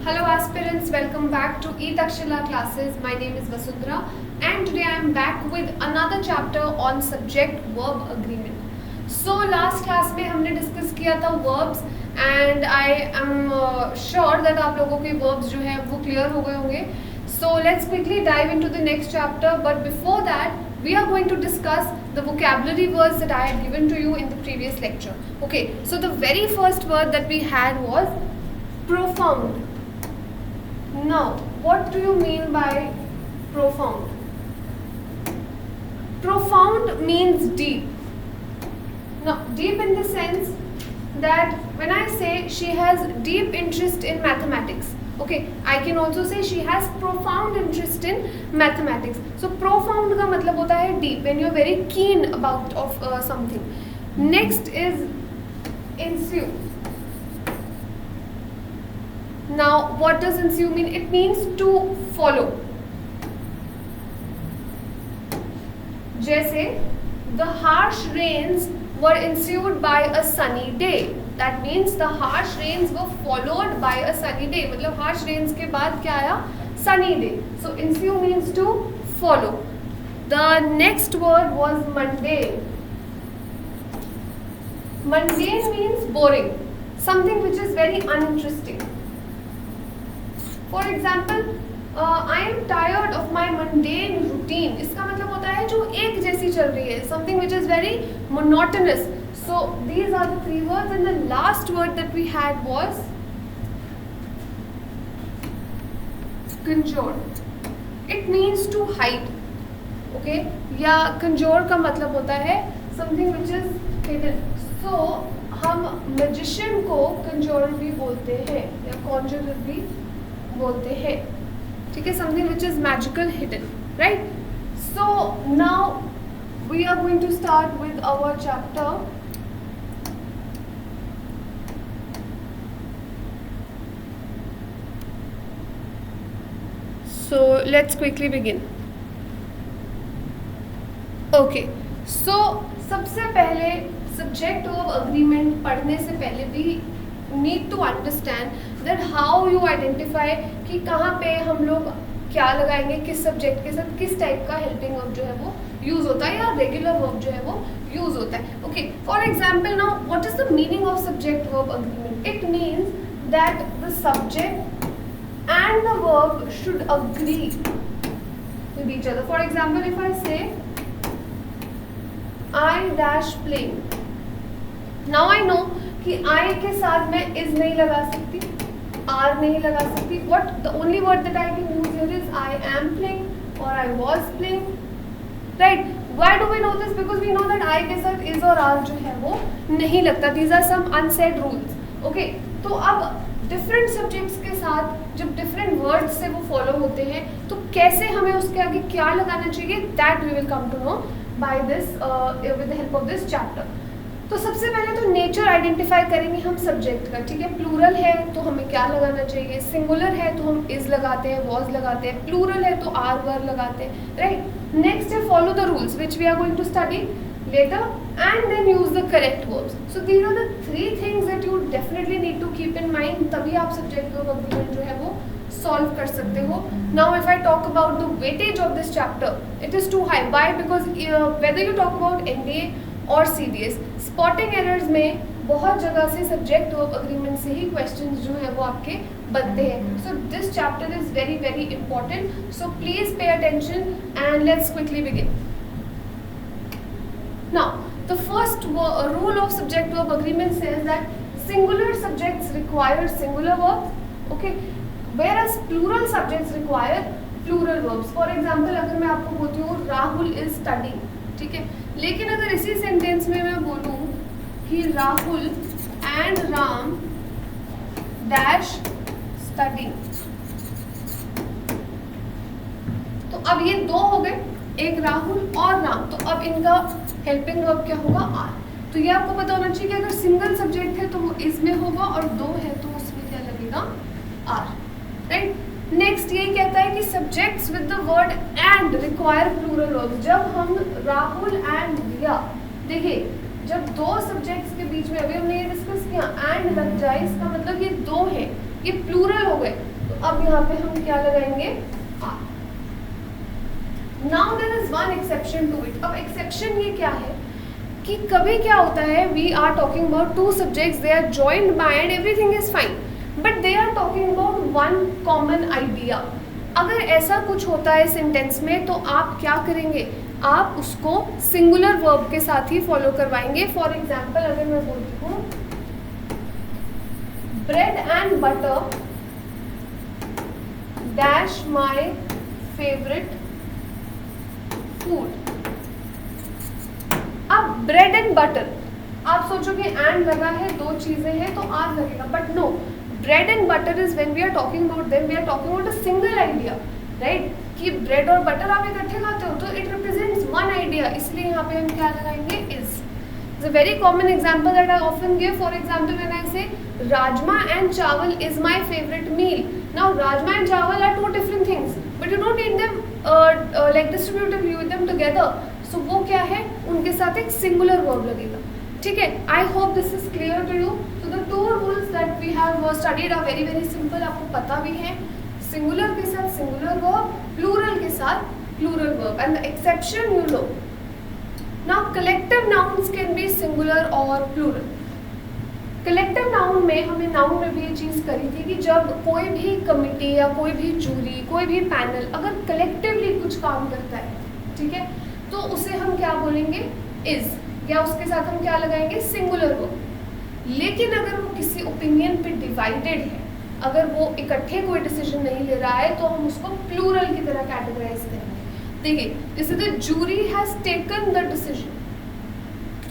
Hello aspirants, welcome back to E-Takshila classes. My name is Vasundhara and today I am back with another chapter on subject verb agreement. So last class में हमने discuss किया था verbs and I am sure that आप लोगों के verbs जो है वो clear हो गए होंगे. So let's quickly dive into the next chapter, but before that we are going to discuss the vocabulary words that I had given to you in the previous lecture. Okay, so the very first word that we had was profound. Now, what do you mean by profound? Profound means deep. Now, deep in the sense that when I say she has deep interest in mathematics, okay, I can also say she has profound interest in mathematics. So, profound का मतलब होता है deep, when you are very keen about something. Next is ensue. Now, what does ensue mean? It means to follow. जैसे the harsh rains were ensued by a sunny day. That means the harsh rains were followed by a sunny day. मतलब harsh rains के बाद क्या आया? Sunny day. So ensue means to follow. The next word was mundane. Mundane means boring. Something which is very uninteresting. For example, I am tired of my mundane routine. इसका मतलब होता है जो एक जैसी चल रही है. Something which is very monotonous. So these are the three words, and the last word that we had was conjure. It means to hide. Okay? या conjure का मतलब होता है something which is hidden. So हम magician को conjurer भी बोलते हैं या conjurer भी बोलते हैं. ठीक है, something which is magical, hidden, right? So now we are going to start with our chapter. So let's quickly begin. Okay, so सबसे पहले subject of agreement पढ़ने से पहले भी need to understand that how you identify कि कहाँ पे हम लोग क्या लगाएंगे, किस सब्जेक्ट के साथ किस टाइप का हेल्पिंग वर्ब जो है वो यूज होता है या रेगुलर वर्ब जो है वो यूज होता है. Okay, for example now what is the meaning of subject verb agreement? It means that the subject and the verb should agree with each other. For example if I say I dash playing, now I know कि I के साथ मैं is नहीं लगा सकती, are नहीं लगा सकती. What the only word that I can use here is I am playing और I was playing, right? Why do we know this? Because we know that I के साथ इज और आर जो है वो नहीं लगता. These are some unsaid rules. Okay, तो अब डिफरेंट सब्जेक्ट्स के साथ जब डिफरेंट वर्ड्स से वो फॉलो होते हैं तो कैसे हमें उसके आगे क्या लगाना चाहिए, that we will come to know by this with the help of this chapter. तो सबसे पहले तो नेचर आइडेंटिफाई करेंगे हम सब्जेक्ट का. ठीक है, प्लूरल है तो हमें क्या लगाना चाहिए, सिंगुलर है तो हम इज लगाते हैं, वॉज लगाते हैं, प्लूरल है तो आर वर लगाते हैं, राइट? नेक्स्ट है follow the rules which we are going to study later and then use the correct verbs. So these are the three things that you definitely need to keep in mind, तभी आप subject verb agreement जो है वो solve कर सकते हो. Now if I talk about the weightage of this chapter, it is too high. Why? Because whether you talk about NDA और CDS, spotting errors में बहुत जगह से सब्जेक्ट वर्ब अग्रीमेंट से ही क्वेश्चंस जो है वो आपके बनते हैं. So this chapter is very very important. So please pay attention and let's quickly begin. Now the first rule of subject verb agreement says that singular subjects require singular verbs, okay, whereas plural subjects require plural verbs. For example अगर मैं आपको बोलती हूँ Rahul is studying, ठीक है, लेकिन अगर इसी सेंटेंस में मैं बोलूं कि Rahul and Ram dash study, तो अब ये दो हो गए, एक राहुल और राम, तो अब इनका हेल्पिंग वर्ब क्या होगा, आर. तो ये आपको पता होना चाहिए कि अगर सिंगल सब्जेक्ट है तो वो इसमें होगा और दो है तो उसमें क्या लगेगा, आर, राइट? नेक्स्ट यही कहता है कि subjects with the word and require plural verbs. जब हम राहुल एंड रिया, देखिए जब दो सब्जेक्ट्स के बीच में, अभी हमने ये डिस्कस किया, एंड लग जाए इसका मतलब ये दो है, ये प्लूरल हो गए. अब यहाँ पे हम क्या लगाएंगे, are. Now there is one exception to it. अब एक्सेप्शन ये क्या है कि कभी क्या होता है, we are talking about two subjects, they are joined by and everything is fine, but they are talking about one common idea. अगर ऐसा कुछ होता है सेंटेंस में तो आप क्या करेंगे, आप उसको सिंगुलर वर्ब के साथ ही फॉलो करवाएंगे। फॉर एग्जाम्पल अगर मैं बोलती हूँ bread and butter dash my favourite food. अब ब्रेड एंड बटर, आप सोचोगे एंड लगा है, दो चीजें हैं तो आर लगेगा, but no, bread and butter is when we are talking about them, we are talking about a single idea, right, कि ब्रेड और बटर आप इकट्ठे खाते हो तो इट रिप्रेजेंट्स वन आइडिया, इसलिए यहाँ पे हम क्या लगाएंगे, is. It's a very common example that I often give. For example, when I say rajma and chawal is my favorite meal. Now, rajma and chawal are two different things, but you don't eat them like distributively with them together. So वो क्या है, उनके साथ एक singular verb लगेगा, ठीक है। I hope this is clear to you. So the two rules that we have studied are very very simple. आपको पता भी है, singular के साथ singular verb, plural के साथ plural verb, and the exception you know. Now collective nouns can be singular or plural. Collective noun में हमने नाउन में भी ये चीज़ करी थी कि जब कोई भी कमिटी या कोई भी जूरी, कोई भी पैनल अगर कलेक्टिवली कुछ काम करता है, ठीक है, तो उसे हम क्या बोलेंगे, इज, या उसके साथ हम क्या लगाएंगे, सिंगुलर वर्ब। लेकिन अगर वो किसी ओपिनियन पे डिवाइडेड है, अगर वो इकट्ठे कोई डिसीजन नहीं ले रहा है, तो हम उसको प्लूरल की तरह कैटेगराइज करेंगे। देखिए, जैसे the jury has taken the decision,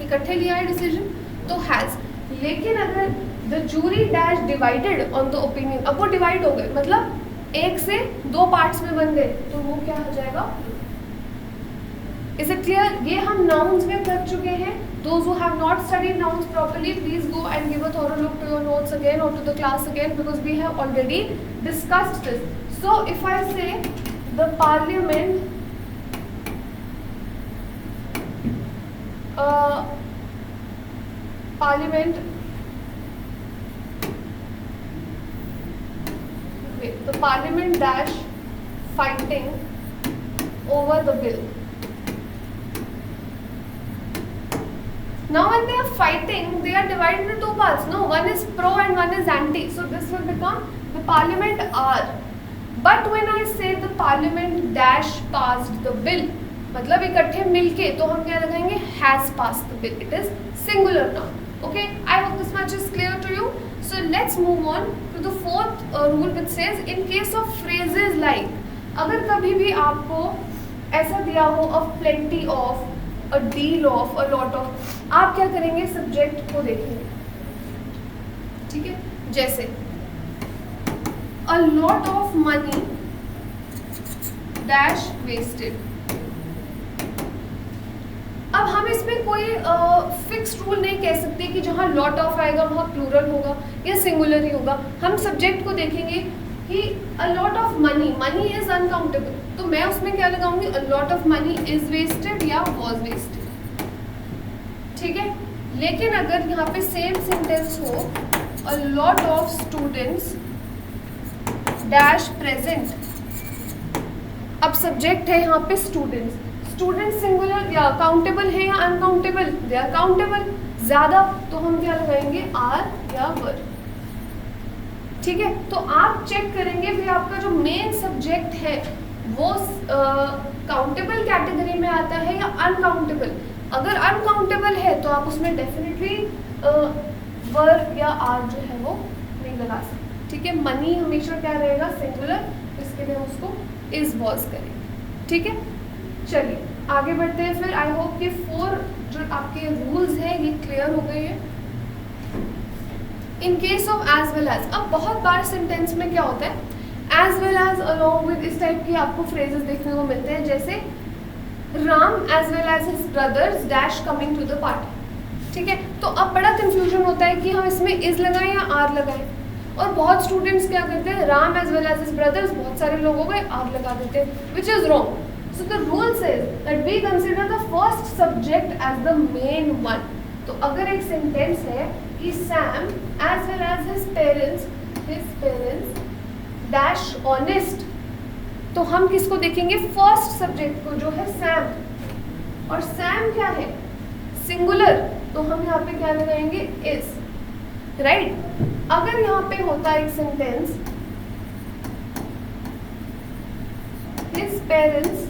इकट्ठे लिया है डिसीजन तो हैज, लेकिन अगर the jury dash divided on the opinion, अब वो डिवाइड हो गए, मतलब एक से दो पार्ट्स में बन गए, तो वो क्या हो जाएगा, इज इट क्लियर। ये हम नाउन्स में कर चुके हैं। Those who have not studied nouns properly, please go and give a thorough look to your notes again or to the class again, because we have already discussed this. So if I say the parliament the parliament dash fighting over the bill. Now when they are fighting, they are divided into two parts. No, one is pro and one is anti. So this will become the parliament are. But when I say the parliament dash passed the bill, मतलब इकट्ठे मिलके, तो हम क्या लगाएंगे, has passed the bill. It is singular now. Okay, I hope this much is clear to you. So let's move on to the fourth rule, which says in case of phrases like, अगर कभी भी आपको ऐसा दिया हो of plenty of, a deal of, a lot of, आप क्या करेंगे, सब्जेक्ट को देखेंगे, ठीक है। जैसे a lot of money dash wasted। अब हम इसमें कोई फिक्स्ड रूल नहीं कह सकते कि जहाँ लॉट ऑफ आएगा वहाँ प्लूरल होगा या सिंगुलर ही होगा। हम सब्जेक्ट को देखेंगे कि a lot of money, money is uncountable, तो मैं उसमें क्या लगाऊंगी, a lot of money is wasted या वॉज वेस्टेड, ठीक है। लेकिन अगर यहाँ पे सेम सेंटेंस हो, a lot of students dash present, अब सब्जेक्ट है यहाँ पे स्टूडेंट्स, स्टूडेंट सिंगुलर या काउंटेबल है या अनकाउंटेबल, दे आर काउंटेबल, ज्यादा, तो हम क्या लगाएंगे, आर या वर, ठीक है। तो आप चेक करेंगे भी आपका जो मेन सब्जेक्ट है वो काउंटेबल कैटेगरी में आता है या अनकाउंटेबल। अगर अनकाउंटेबल है तो आप उसमें डेफिनेटली वर या आर जो है वो नहीं लगा सकते, ठीक है। मनी हमेशा क्या रहेगा, सिंगुलर, इसके लिए हम उसको इज वॉज करेंगे, ठीक है। चलिए आगे बढ़ते हैं फिर। आई होप कि 4 जो आपके रूल्स हैं ये क्लियर हो गए हैं। In case of as well as, अब बहुत बार सेंटेंस में क्या होता है, as well as along with, इस टाइप की आपको फ्रेजेस देखने को मिलते हैं, जैसे Ram as well as his brothers dash coming to the party, ठीक है। तो अब बड़ा कंफ्यूजन होता है कि हम इसमें इज लगाएं या आर लगाएं, और बहुत स्टूडेंट्स क्या करते हैं, Ram as well as his brothers, बहुत सारे लोग हो गए, आर लगा देते हैं, which is wrong. So the rule says that we consider the first subject as the main one. तो अगर एक सेंटेंस है कि Sam as well as his parents dash honest, तो हम किसको देखेंगे? फर्स्ट सब्जेक्ट को जो है सैम, और सैम क्या है? सिंगुलर, तो हम यहाँ पे क्या लगाएंगे? Is, right. अगर यहाँ पे होता एक sentence, his parents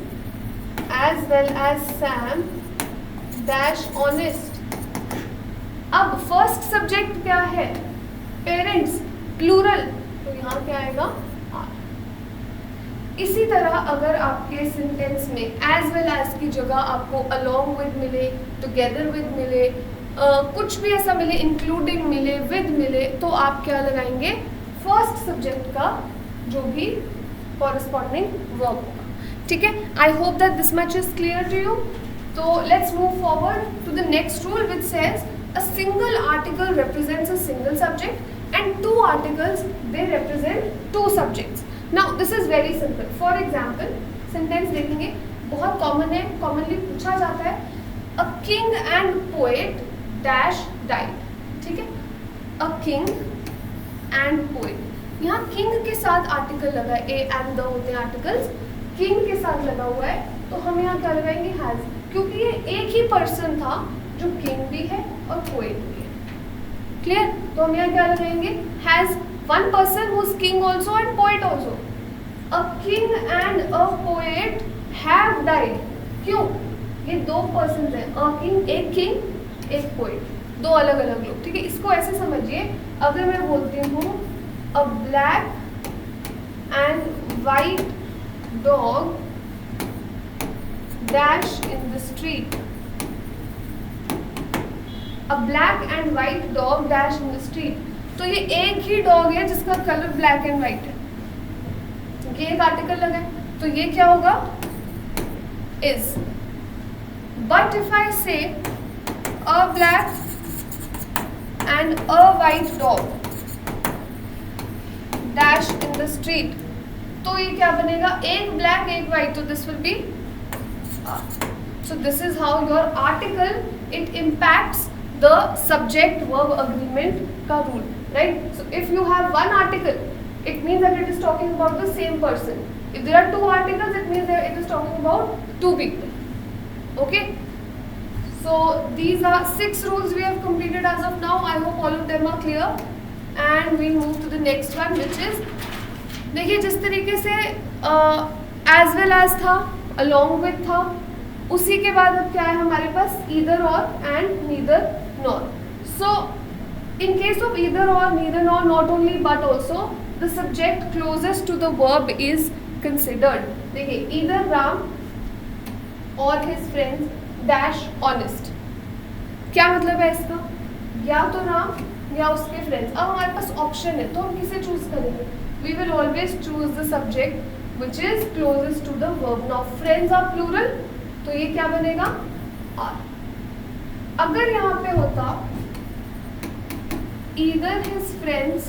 as well as Sam dash honest, अब फर्स्ट सब्जेक्ट क्या है? पेरेंट्स, प्लूरल, तो यहाँ क्या आएगा? आर। इसी तरह अगर आपके सेंटेंस में एज वेल एज की जगह आपको अलोंग विद मिले, टुगेदर विद मिले, कुछ भी ऐसा मिले, इंक्लूडिंग मिले, विद मिले, तो आप क्या लगाएंगे? फर्स्ट सब्जेक्ट का जो भी कॉरेस्पॉन्डिंग वर्ब होगा, ठीक है। I hope that this much is clear to you. तो let's move forward to the next rule which says a single article represents a single subject and two articles they represent two subjects. Now this is very simple. For example, sentence देखेंगे, बहुत common है, commonly पूछा जाता है, a king and poet dash died, ठीक है। a king and poet, यहाँ king के साथ आर्टिकल लगा है, a and the होते हैं आर्टिकल्स, king के साथ लगा हुआ है, तो हम यहाँ क्या लगाएंगे? has, क्योंकि ये एक ही पर्सन था जो किंग भी है और पोएट भी है, क्लियर। तो हम यहाँ क्या लगाएंगे? Has one person who is king also and poet also. A king and a poet have died, क्यों? ये दो पर्सन हैं, अ किंग, एक पोएट, दो अलग अलग लोग, ठीक है। इसको ऐसे समझिए, अगर मैं बोलती हूँ अ black and white dog dash in the street, A black and white dog dash in the street, तो ये एक ही डॉग है जिसका कलर ब्लैक एंड व्हाइट है, क्योंकि एक आर्टिकल लगा है, तो ये क्या होगा? is. But if I say a black and a white dog dash in the street, तो ये क्या बनेगा? एक ब्लैक एक व्हाइट, तो this will be so this is how your article it impacts the subject verb agreement का rule, right? So if you have one article, it means that it is talking about the same person. If there are two articles, it means that it is talking about two people. Okay? So these are 6 rules we have completed as of now. I hope all of them are clear. And we'll move to the next one, which is, देखिए जिस तरीके से as well as था, along with था, उसी के बाद अब क्या है हमारे पास? either or and neither nor. So in case of either or, neither nor, not only but also the subject closest to the verb is considered. देखिए either Ram or his friends dash honest, क्या मतलब है इसका? या तो राम या उसके friends. अब हमारे पास ऑप्शन है, तो हम किसे चूज करेंगे? We will always choose the subject which is closest to the verb. Now friends are plural, तो ये क्या बनेगा? are. अगर यहाँ पे होता either his friends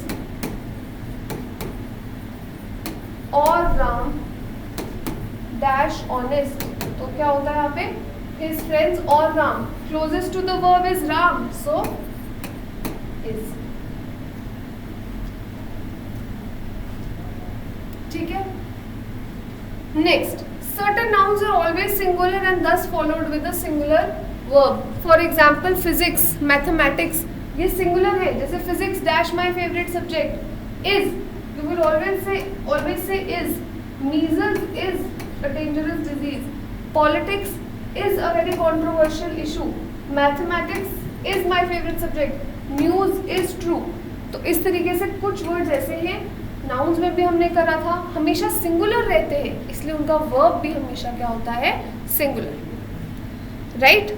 or Ram dash honest, तो क्या होता है यहाँ पे? his friends or Ram, closest to the verb is Ram, so is. ठीक है। Next, certain nouns are always singular and thus followed with a singular verb. For example, physics, mathematics, ये singular है, जैसे physics dash my favorite subject is, you will always say is. Measles is a dangerous disease. Politics is a very controversial issue. Mathematics is my favorite subject. News is true. तो इस तरीके से कुछ words ऐसे हैं, nouns में भी हमने करा था, हमेशा सिंगुलर रहते हैं, इसलिए उनका वर्ब भी हमेशा क्या होता है? Singular, right?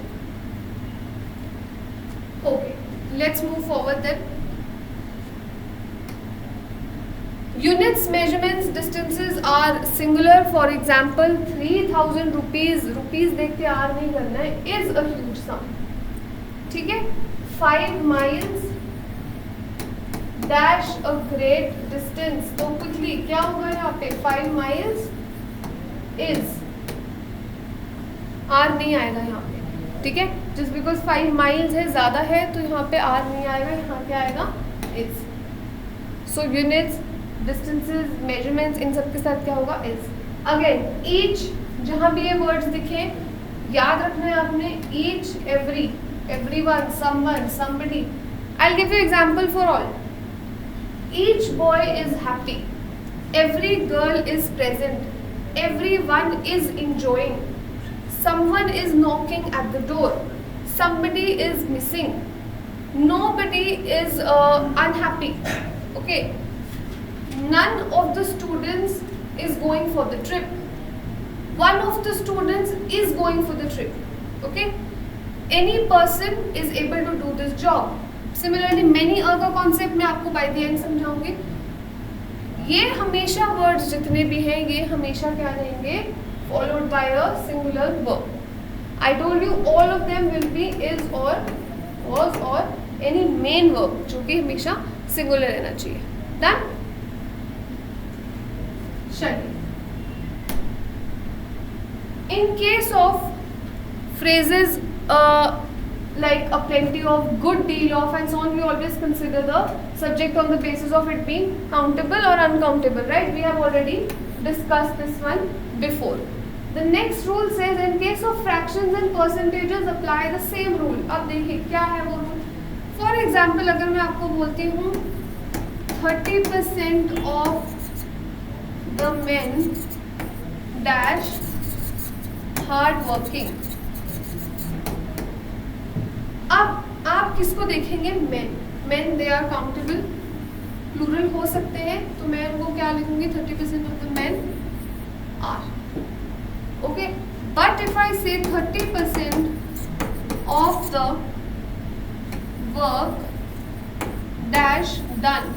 Okay, let's move forward then. Units, measurements, distances are singular. For example 3000 rupees, rupees देख के आर नहीं करना है, इज अ ह्यूज सम, ठीक है। 5 miles dash a great distance, तो क्विकली क्या होगा यहाँ पे? 5 miles इज, आर नहीं आएगा यहाँ पे, ठीक है। जस्ट बिकॉज 5 miles है, ज्यादा है, तो यहाँ पे आर नहीं आएगा, यहाँ क्या आएगा? Is. So units, distances, measurements, इन सब के साथ क्या होगा इज. अगेन ईच, जहाँ भी ये वर्ड्स दिखे याद रखना है आपने, each, every, everyone, someone, somebody. I'll give you example for all. Each boy is happy. Every girl is present. Everyone is enjoying. Someone is knocking at the door. Somebody is missing. Nobody is unhappy. Okay. None of the students is going for the trip. One of the students is going for the trip. Okay. Any person is able to do this job. Similarly, many का concept मैं आपको by the end समझाऊंगी. ये हमेशा words जितने भी हैं ये हमेशा क्या रहेंगे, followed by a singular verb. I told you all of them will be is और वाज और एनी मेन वर्ब जो कि हमेशा सिंगुलर रहना चाहिए. डन. चलिए, इन case of phrases like a plenty of, good deal of and so on, we always consider the subject on the basis of it being countable or uncountable, right? We have already discussed this one before. The next rule says in case of fractions and percentages apply the same rule. अब देखिए क्या है वो rule. For example, अगर मैं आपको बोलती हूँ 30% of the men dash hard working. अब आप किसको देखेंगे, men they are countable, plural हो सकते हैं, तो मैं उनको क्या लिखूंगी, 30% of the men are. Okay, but if I say 30% of the work dash done.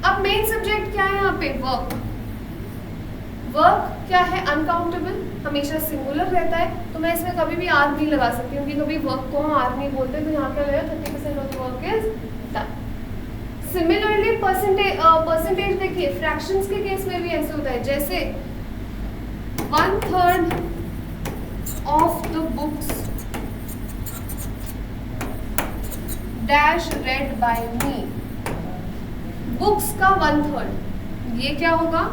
अब मेन सब्जेक्ट क्या है यहाँ पे, वर्क. वर्क क्या है, अनकाउंटेबल, हमेशा सिंगुलर रहता है, तो मैं इसमें कभी भी आर नहीं लगा सकती हूँ, क्योंकि कभी वर्क को हम आर नहीं बोलते, तो यहाँ क्या लगेगा, 30% of the work is done. Similarly percentage देखिए, फ्रैक्शंस के केस में भी ऐसे होता है, जैसे 1/3 of the books dash read by me. Books का 1/3, ये क्या होगा,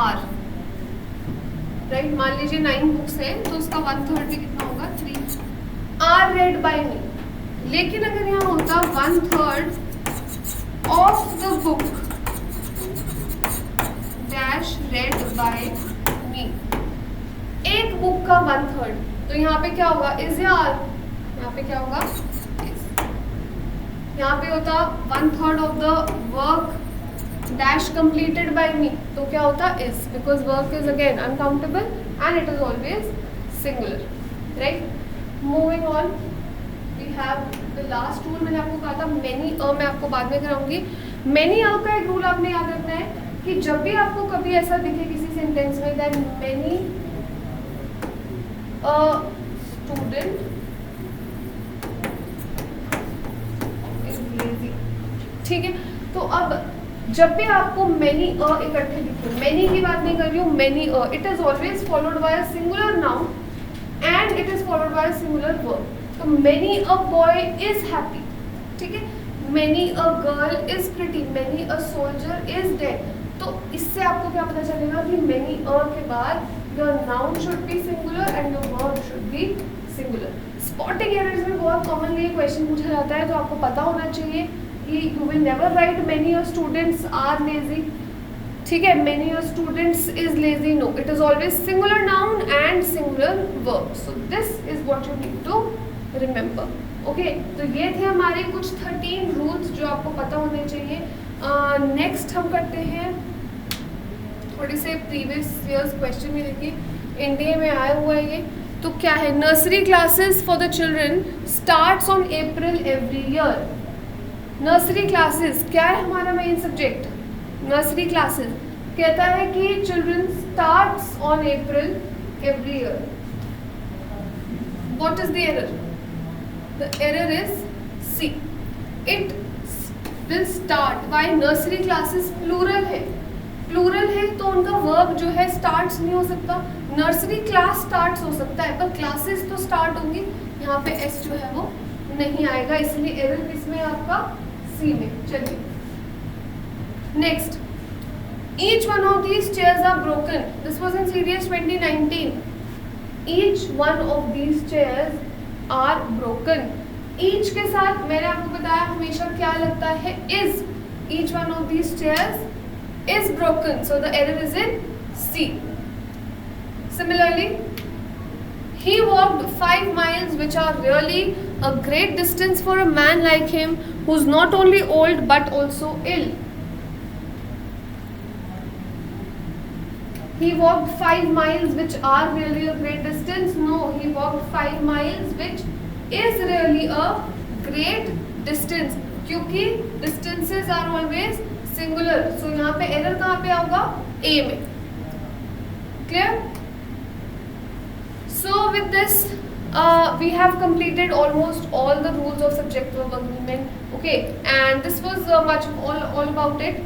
आर. राइट, मान लीजिए 9 बुक्स हैं, तो उसका 1/3 भी कितना होगा, 3 आर रेड बाय मी. लेकिन अगर यहाँ होता 1/3 of the book dash read by me, एक बुक का 1/3, तो यहाँ पे क्या होगा, इज या आर, यहाँ पे क्या होगा, इज. यहाँ पे होता 1/3 of the work dash completed by me, तो क्या होता is, because work is again uncountable and it is always singular, right? Moving on, we have the last rule. मैंने आपको कहा था many मैं आपको बाद में कराऊंगी. many का एक रूल आपने याद रखना है कि जब भी आपको कभी ऐसा दिखे किसी सेंटेंस में that many a student is lazy, ठीक है. तो अब जब भी आपको many a इकट्ठे दिखे, many की बात नहीं कर रही हूँ, many a, it is always followed by a singular noun and it is followed by a singular verb. तो many a boy is happy, ठीक है. many a girl is pretty, many a soldier is dead. तो इससे आपको क्या पता चलेगा कि many a के बाद your noun should be singular and your verb should be singular. Spotting errors में बहुत commonly क्वेश्चन पूछा जाता है, तो आपको पता होना चाहिए कि you will never write many your students are lazy, ठीक है. many your students is lazy, no, it is always singular noun and singular verb. So this is what you need to remember. Okay, तो ये थे हमारे कुछ 13 rules जो आपको पता होने चाहिए. नेक्स्ट हम करते हैं थोड़ी से प्रीवियस ईयर्स क्वेश्चन में. देखिए इंडिया में आया हुआ है ये, तो क्या है, nursery classes for the children starts on April every year. Nursery classes क्या है हमारा मेन सब्जेक्ट, नर्सरी क्लासेस. कहता है कि children starts on April every year. What is the error, the error is C, it will start. Why, nursery classes plural है, plural है तो उनका वर्ब जो है स्टार्ट्स नहीं हो सकता. नर्सरी क्लास स्टार्ट्स हो सकता है, पर क्लासेस तो स्टार्ट होंगी. यहाँ पे एस जो है वो नहीं आएगा, इसलिए एरर किसमें आपका, सी में. चलिए Next, each one of these chairs are broken. This was in CDS 2019. Each one of these chairs are broken. Each के साथ मैंने आपको बताया हमेशा क्या लगता है is. Each one of these chairs is broken. So the error is in C. Similarly, he walked 5 miles, which are really a great distance for a man like him, who's not only old but also ill. He walked 5 miles, which are really a great distance. No, he walked 5 miles, which is really a great distance. क्योंकि distances are always singular. So यहाँ पे error कहाँ पे आऊगा? A में. Clear? So with this, we have completed almost all the rules of subject verb agreement. Okay, and this was all about it.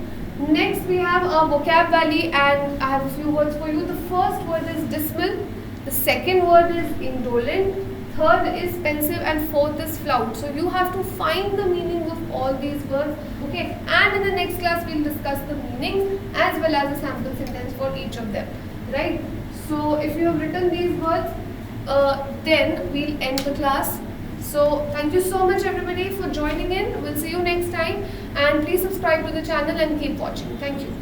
Next we have a vocab valley, and I have a few words for you. The first word is dismal, the second word is indolent, third is pensive, and fourth is flout. So you have to find the meanings of all these words. Okay, and in the next class we'll discuss the meanings as well as a sample sentence for each of them. Right? So if you have written these words, then we'll end the class. So thank you so much everybody for joining in. We'll see you next time, and please subscribe to the channel and keep watching. Thank you.